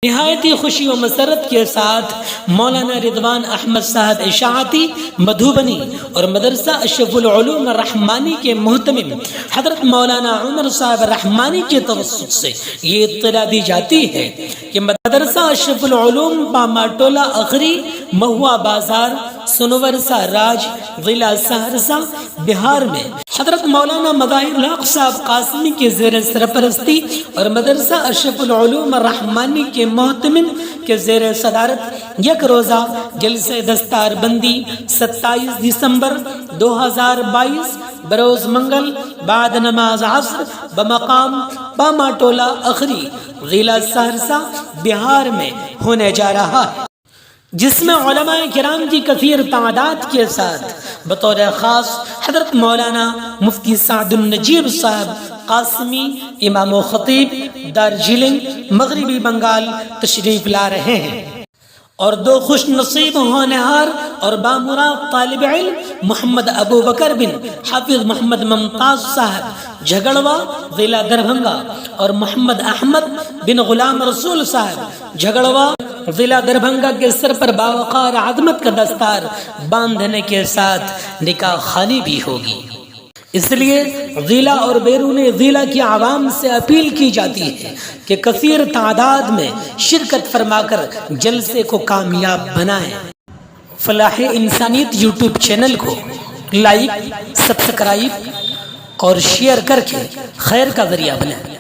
نہایتی خوشی و مسرت کے ساتھ مولانا رضوان احمد صاحب اشاعتی مدھوبنی اور مدرسہ اشرف العلوم الرحمانی کے محتمم حضرت مولانا عمر صاحب رحمانی کے توسط سے یہ اطلاع دی جاتی ہے کہ مدرسہ اشرف العلوم باما ٹولہ اخری مہوا بازار سنورسا راج ضلع سہرسہ بہار میں حضرت مولانا مظاہر الحق صاحب قاسمی کے زیر سرپرستی اور مدرسہ اشرف العلوم الرحمانی کے محتمم کے زیر صدارت یک روزہ جلسہ دستار بندی 27 دسمبر 2022 بروز منگل بعد نماز عصر بمقام باما ٹولہ اخری ضلع سہرسہ بہار میں ہونے جا رہا ہے، جس میں علماء کرام کی کثیر تعداد کے ساتھ بطور خاص حضرت مولانا مفتی سعد النجیب صاحب قاسمی امام و خطیب دارجلنگ مغربی بنگال تشریف لا رہے ہیں، اور دو خوش نصیب ہونہار اور بامراد طالب علم محمد ابو بکر بن حافظ محمد ممتاز صاحب جھگڑوا ضلع دربھنگا اور محمد احمد بن غلام رسول صاحب جھگڑوا ضلع دربھنگا کے سر پر باوقار عظمت کا دستار باندھنے کے ساتھ نکاح خوانی بھی ہوگی۔ اس لیے ضلع اور بیرون ضلع کی عوام سے اپیل کی جاتی ہے کہ کثیر تعداد میں شرکت فرما کر جلسے کو کامیاب بنائیں۔ فلاح انسانیت یوٹیوب چینل کو لائک، سبسکرائب اور شیئر کر کے خیر کا ذریعہ بنائیں۔